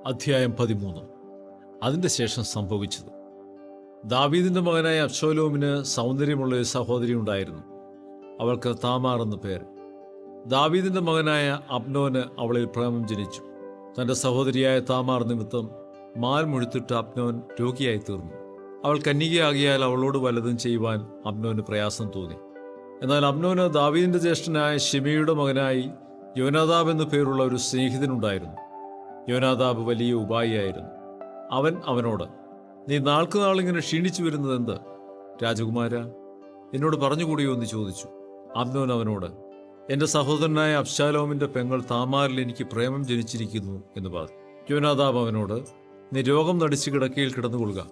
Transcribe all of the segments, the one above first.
അധ്യായം 13. അതിൻ്റെ ശേഷം സംഭവിച്ചത്. ദാവീദിന്റെ മകനായ അബ്ശാലോമിന് സൗന്ദര്യമുള്ള ഒരു സഹോദരി ഉണ്ടായിരുന്നു. അവൾക്ക് താമാർ എന്നു പേര്. ദാവീദിന്റെ മകനായ അബ്നോന് അവളിൽ പ്രേമം ജനിച്ചു. തന്റെ സഹോദരിയായ താമാർ നിമിത്തം മാൽ മുഴുത്തിട്ട് അബ്നോൻ രോഗിയായി തീർന്നു. അവൾ കന്യകയാകിയാൽ അവളോട് വല്ലതും ചെയ്യുവാൻ അബ്നോന് പ്രയാസം തോന്നി. എന്നാൽ അബ്നോന് ദാവീദിന്റെ ജ്യേഷ്ഠനായ ശിമെയുടെ മകനായി യോനാദാബ് എന്നു പേരുള്ള ഒരു സ്നേഹിതനുണ്ടായിരുന്നു. യോനാദാബ് വലിയ ഉപായിയായിരുന്നു. അവൻ അവനോട്, നീ നാൾക്കുനാൾ ഇങ്ങനെ ക്ഷീണിച്ചു വരുന്നത് എന്ത്? രാജകുമാര, എന്നോട് പറഞ്ഞുകൂടിയോ എന്ന് ചോദിച്ചു. അബ്നോൻ അവനോട്, എൻ്റെ സഹോദരനായ അബ്ശാലോമിന്റെ പെങ്ങൾ താമാറിൽ എനിക്ക് പ്രേമം ജനിച്ചിരിക്കുന്നു എന്ന് പറഞ്ഞു. യോനാദാബ് അവനോട്, നീ രോഗം നടിച്ച് കിടക്കയിൽ കിടന്നുകൊള്ളുക.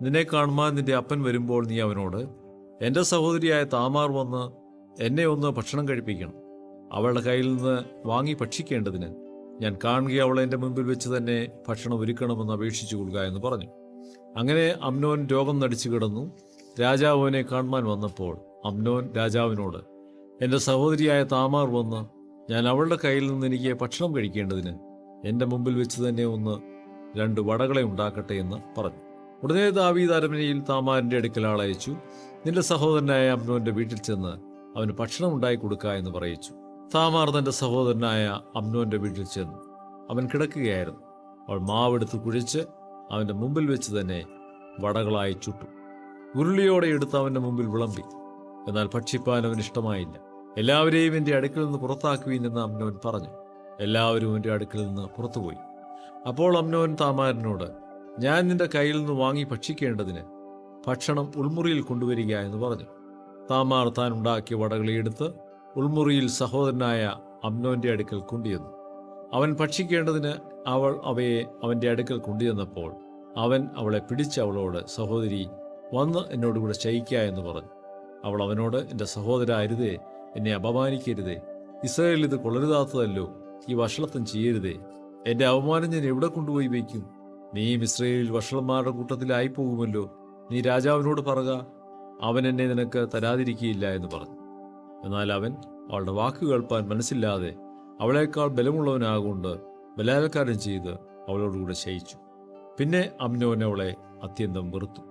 നിന്നെ കാണുവാൻ നിന്റെ അപ്പൻ വരുമ്പോൾ നീ അവനോട്, എൻ്റെ സഹോദരിയായ താമാർ വന്ന് എന്നെ ഒന്ന് ഭക്ഷണം കഴിപ്പിക്കണം. അവളുടെ കയ്യിൽ നിന്ന് വാങ്ങി ഭക്ഷിക്കേണ്ടതിന് ഞാൻ കാണുക അവളെ എൻ്റെ മുമ്പിൽ വെച്ച് തന്നെ ഭക്ഷണം ഒരുക്കണമെന്ന് അപേക്ഷിച്ചു കൊള്ളുക എന്ന് പറഞ്ഞു. അങ്ങനെ അമ്നോൻ രോഗം നടിച്ചു കിടന്നു. രാജാവ് അവനെ കാണുവാൻ വന്നപ്പോൾ അമ്നോൻ രാജാവിനോട്, എൻ്റെ സഹോദരിയായ താമാർ വന്ന് ഞാൻ അവളുടെ കയ്യിൽ നിന്ന് എനിക്ക് ഭക്ഷണം കഴിക്കേണ്ടതിന് എൻ്റെ മുമ്പിൽ വെച്ച് തന്നെ ഒന്ന് 2 വടകളെ ഉണ്ടാക്കട്ടെ എന്ന് പറഞ്ഞു. ഉടനെ ദാവീദ് അരമനയിൽ താമാറിൻ്റെ അടുക്കൽ ആളയച്ചു. നിന്റെ സഹോദരനായ അമ്നോന്റെ വീട്ടിൽ ചെന്ന് അവന് ഭക്ഷണം ഉണ്ടാക്കി കൊടുക്ക എന്ന് പറയിച്ചു. താമാർ തന്റെ സഹോദരനായ അമ്നോന്റെ വീട്ടിൽ ചെന്നു. അവൻ കിടക്കുകയായിരുന്നു. അവൾ മാവെടുത്ത് കുഴിച്ച് അവന്റെ മുമ്പിൽ വെച്ച് തന്നെ വടകളായി ചുട്ടു. ഉരുളിയോടെ എടുത്ത് അവന്റെ മുമ്പിൽ വിളമ്പി. എന്നാൽ ഭക്ഷിപ്പാൻ അവന് ഇഷ്ടമായില്ല. എല്ലാവരെയും എൻ്റെ അടുക്കൽ നിന്ന് പുറത്താക്കുവീൻ എന്ന് അമ്നോൻ പറഞ്ഞു. എല്ലാവരും എൻ്റെ അടുക്കൽ നിന്ന് പുറത്തുപോയി. അപ്പോൾ അമ്നോൻ താമാറിനോട്, ഞാൻ നിന്റെ കയ്യിൽ നിന്ന് വാങ്ങി ഭക്ഷിക്കേണ്ടതിന് ഭക്ഷണം ഉൾമുറിയിൽ കൊണ്ടുവരിക എന്ന് പറഞ്ഞു. താമാർ താൻ ഉണ്ടാക്കിയ വടകളെ എടുത്ത് ഉൾമുറിയിൽ സഹോദരനായ അമ്നോന്റെ അടുക്കൽ കൊണ്ടുവന്നു. അവൻ ഭക്ഷിക്കേണ്ടതിന് അവൾ അവയെ അവന്റെ അടുക്കൽ കൊണ്ടുവന്നപ്പോൾ അവൻ അവളെ പിടിച്ച് അവളോട്, സഹോദരി, വന്ന് എന്നോടുകൂടെ ശയിക്ക എന്ന് പറഞ്ഞു. അവൾ അവനോട്, എൻ്റെ സഹോദര, അരുതേ, എന്നെ അപമാനിക്കരുതേ. ഇസ്രായേലിൽ ഇത് കൊള്ളരുതാത്തതല്ലോ. ഈ വഷളത്വം ചെയ്യരുതേ. എൻ്റെ അവമാനം ഞാൻ എവിടെ കൊണ്ടുപോയി വയ്ക്കും? നീയും ഇസ്രായേലിൽ വഷളന്മാരുടെ കൂട്ടത്തിലായി പോകുമല്ലോ. നീ രാജാവിനോട് പറക, അവൻ എന്നെ നിനക്ക് തരാതിരിക്കുകയില്ല എന്ന് പറഞ്ഞു. എന്നാൽ അവൻ അവളുടെ വാക്ക് കേൾപ്പാൻ മനസ്സില്ലാതെ അവളേക്കാൾ ബലമുള്ളവനാകൊണ്ട് ബലാത്കാരം ചെയ്ത് അവളോടുകൂടെ ശയിച്ചു. പിന്നെ അമ്നോൻ അവളെ അത്യന്തം വെറുത്തു.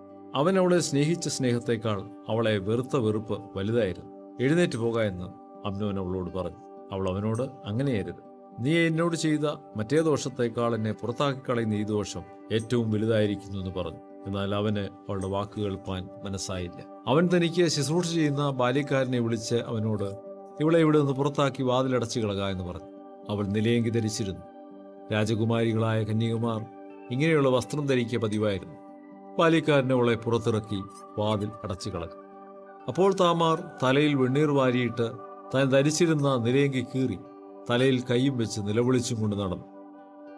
അവൻ അവളെ സ്നേഹിച്ച സ്നേഹത്തേക്കാൾ അവളെ വെറുത്ത വെറുപ്പ് വലുതായിരുന്നു. എഴുന്നേറ്റ് പോക എന്ന് അമ്നോൻ അവളോട് പറഞ്ഞു. അവൾ അവനോട്, അങ്ങനെയരുത്. നീ എന്നോട് ചെയ്ത മറ്റേ ദോഷത്തേക്കാൾ എന്നെ പുറത്താക്കി കളയുന്ന ഈ ദോഷം ഏറ്റവും വലുതായിരിക്കുന്നു എന്ന് പറഞ്ഞു. എന്നാൽ അവന് അവളുടെ വാക്ക് കേൾപ്പാൻ മനസ്സായില്ല. അവൻ തനിക്ക് ശുശ്രൂഷ ചെയ്യുന്ന ബാല്യക്കാരനെ വിളിച്ച് അവനോട്, ഇവളെ ഇവിടെ നിന്ന് പുറത്താക്കി വാതിലടച്ചു കളക എന്ന് പറഞ്ഞു. അവൾ നിലയങ്കി ധരിച്ചിരുന്നു. രാജകുമാരികളായ കന്യകമാർ ഇങ്ങനെയുള്ള വസ്ത്രം ധരിക്കുക പതിവായിരുന്നു. ബാല്യക്കാരനെ അവളെ പുറത്തിറക്കി വാതിൽ അടച്ചു കളക. അപ്പോൾ താമാർ തലയിൽ വെണ്ണീർ വാരിയിട്ട് താൻ ധരിച്ചിരുന്ന നിലയങ്കി കീറി തലയിൽ കൈയും വെച്ച് നിലവിളിച്ചും കൊണ്ട് നടന്നു.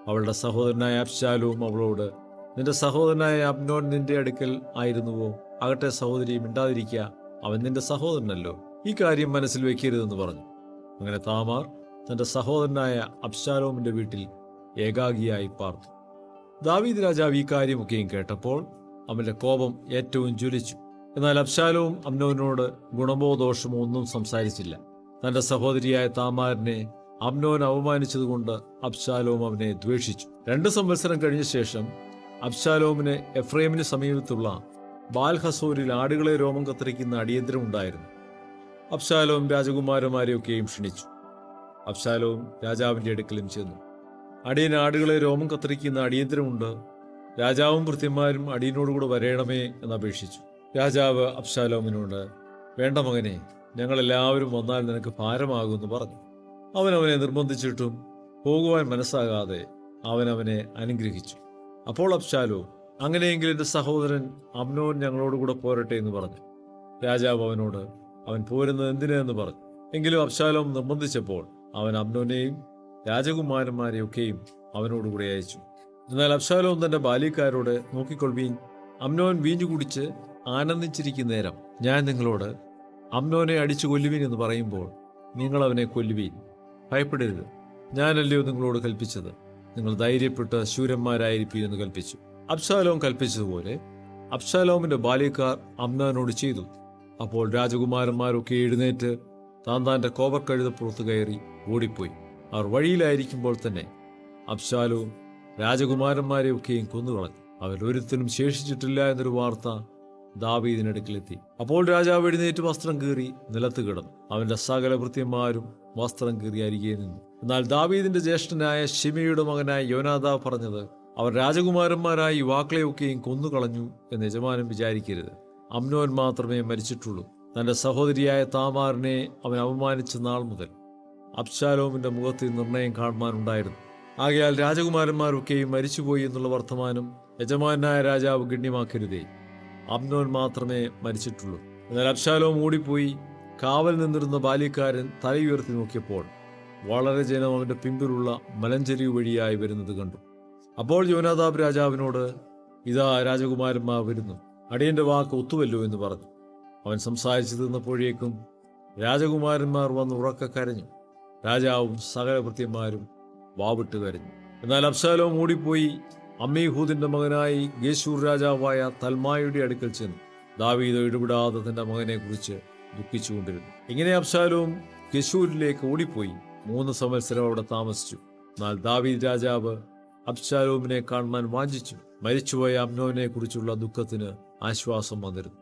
അവളുടെ സഹോദരനായ അബ്ശാലോം അവളോട്, നിന്റെ സഹോദരനായ അബ്നോൻ നിന്റെ അടുക്കൽ ആയിരുന്നുവോ? ആകട്ടെ, സഹോദരി, മിണ്ടാതിരിക്കുക, അവൻ നിന്റെ സഹോദരനല്ലോ. ഈ കാര്യം മനസ്സിൽ വെക്കരുതെന്ന് പറഞ്ഞു. അങ്ങനെ താമാർ തന്റെ സഹോദരനായ അബ്ശാലോമിന്റെ വീട്ടിൽ ഏകാഗിയായി പാർത്തു. ദാവീദ് രാജാവ് ഈ കാര്യമൊക്കെയും കേട്ടപ്പോൾ അവന്റെ കോപം ഏറ്റവും ജ്വലിച്ചു. എന്നാൽ അബ്ശാലോം അമ്നോനോട് ഗുണമോ ദോഷമോ ഒന്നും സംസാരിച്ചില്ല. തന്റെ സഹോദരിയായ താമാറിനെ അമ്നോൻ അവമാനിച്ചതുകൊണ്ട് അബ്ശാലോം അവനെ ദ്വേഷിച്ചു. 2 സംവത്സരം കഴിഞ്ഞ ശേഷം അബ്ശാലോമിന് എഫ്രൈമിന് സമീപത്തുള്ള ബാൽഹസോരിൽ ആടുകളെ രോമം കത്തിരിക്കുന്ന അടിയന്തരം ഉണ്ടായിരുന്നു. അബ്ശാലോം രാജകുമാരന്മാരെയൊക്കെയും ക്ഷണിച്ചു. അബ്ശാലോം രാജാവിന്റെ അടുക്കലും ചെന്നു. അടിയൻ ആടുകളെ രോമം കത്തിരിക്കുന്ന അടിയന്തരമുണ്ട്. രാജാവും ഭൃത്യന്മാരും അടിയനോടുകൂടെ വരേണമേ എന്നപേക്ഷിച്ചു. രാജാവ് അബ്ശാലോമിനോട്, വേണ്ട മകനെ, ഞങ്ങളെല്ലാവരും വന്നാൽ നിനക്ക് ഭാരമാകുമെന്ന് പറഞ്ഞു. അവനെ നിർബന്ധിച്ചിട്ടും പോകുവാൻ മനസ്സാകാതെ അവനെ അനുഗ്രഹിച്ചു. അപ്പോൾ അബ്ശാലോം, അങ്ങനെയെങ്കിൽ എൻ്റെ സഹോദരൻ അമ്നോൻ ഞങ്ങളോടുകൂടെ പോരട്ടെ എന്ന് പറഞ്ഞു. രാജാവ് അവനോട്, അവൻ പോരുന്നത് എന്തിനെന്ന് പറഞ്ഞു. എങ്കിലും അബ്ശാലോം നിർബന്ധിച്ചപ്പോൾ അവൻ അമ്നോനെയും രാജകുമാരന്മാരെയൊക്കെയും അവനോടുകൂടെ അയച്ചു. എന്നാൽ അബ്ശാലോം തന്റെ ബാല്യക്കാരോട്, നോക്കിക്കൊള്ളുവീൻ, അമ്നോൻ വീഞ്ഞു കുടിച്ച് ആനന്ദിച്ചിരിക്കുന്ന നേരം ഞാൻ നിങ്ങളോട് അമ്നോനെ അടിച്ചു കൊല്ലുവീൻ എന്ന് പറയുമ്പോൾ നിങ്ങൾ അവനെ കൊല്ലുവീൻ. ഭയപ്പെടരുത്. ഞാനല്ലയോ നിങ്ങളോട് കൽപ്പിച്ചത്? നിങ്ങൾ ധൈര്യപ്പെട്ട് ശൂരന്മാരായിരിക്കും എന്ന് കൽപ്പിച്ചു. അബ്ശാലോം കൽപ്പിച്ചതുപോലെ അബ്ശാലോമിന്റെ ബാല്യക്കാർ അമ്നോനോട് ചെയ്തു. അപ്പോൾ രാജകുമാരന്മാരൊക്കെ എഴുന്നേറ്റ് താന്താന്റെ കോപക്കഴുതപ്പുറത്ത് കയറി ഓടിപ്പോയി. അവർ വഴിയിലായിരിക്കുമ്പോൾ തന്നെ അബ്ശാലോം രാജകുമാരന്മാരെയൊക്കെയും കൊന്നുകളഞ്ഞു. അവരൊരുത്തനും ശേഷിച്ചിട്ടില്ല എന്നൊരു വാർത്ത ദാവീദിനടുക്കിലെത്തി. അപ്പോൾ രാജാവ് എഴുന്നേറ്റ് വസ്ത്രം കീറി നിലത്ത് കിടന്നു. അവന്റെ സകല ഭൃത്യന്മാരും വസ്ത്രം കീറി അരികെ നിന്നു. എന്നാൽ ദാവീദിന്റെ ജ്യേഷ്ഠനായ ശിമെയുടെ മകനായ യോനാദാബ് പറഞ്ഞത്, അവർ രാജകുമാരന്മാരായ യുവാക്കളെയൊക്കെയും കൊന്നുകളഞ്ഞു എന്ന് യജമാനൻ വിചാരിക്കരുത്. അമ്നോൻ മാത്രമേ മരിച്ചിട്ടുള്ളൂ. തന്റെ സഹോദരിയായ താമാറിനെ അവൻ അപമാനിച്ച നാൾ മുതൽ അബ്ശാലോമിന്റെ മുഖത്ത് നിർണയം കാണുവാനുണ്ടായിരുന്നു. ആകയാൽ രാജകുമാരന്മാരൊക്കെയും മരിച്ചുപോയി എന്നുള്ള വർത്തമാനം യജമാനായ രാജാവ് ഗണ്യമാക്കരുതേ. അമ്നോൻ മാത്രമേ മരിച്ചിട്ടുള്ളൂ. എന്നാൽ അബ്ശാലോം ഓടിപ്പോയി കാവൽ നിന്നിരുന്ന ബാല്യക്കാരൻ തലയുയർത്തി നോക്കിയപ്പോൾ വളരെ ജനം അവന്റെ പിമ്പിലുള്ള മലഞ്ചെരിവ് വഴിയായി വരുന്നത് കണ്ടു. അപ്പോൾ യോനാദാബ് രാജാവിനോട്, ഇതാ രാജകുമാരന്മാർ വരുന്നു, അടിയന്റെ വാക്ക് ഒത്തുവല്ലോ എന്ന് പറഞ്ഞു. അവൻ സംസാരിച്ചു തീർന്നപ്പോഴേക്കും രാജകുമാരന്മാർ വന്ന് ഉറക്കെ കരഞ്ഞു. രാജാവും സകല ഭൃത്യന്മാരും വാവിട്ട് കരഞ്ഞു. എന്നാൽ അബ്ശാലോം ഓടിപ്പോയി അമ്മീഹൂദിന്റെ മകനായി ഗേശൂർ രാജാവായ തൽമായുടെ അടുക്കൽ ചെന്നു. ദാവീദ് ഇടപെടാതെ തന്റെ മകനെ കുറിച്ച് ദുഃഖിച്ചുകൊണ്ടിരുന്നു. ഇങ്ങനെ അബ്ശാലോം ഗെശൂരിലേക്ക് ഓടിപ്പോയി 3 സംവത്സരം അവിടെ താമസിച്ചു. എന്നാൽ ദാവീദ് രാജാവ് അബ്ശാലോമിനെ കാണുവാൻ വാഞ്ചിച്ചു. മരിച്ചുപോയ അമ്നോനെ കുറിച്ചുള്ള ദുഃഖത്തിന് ആശ്വാസം വന്നിരുന്നു.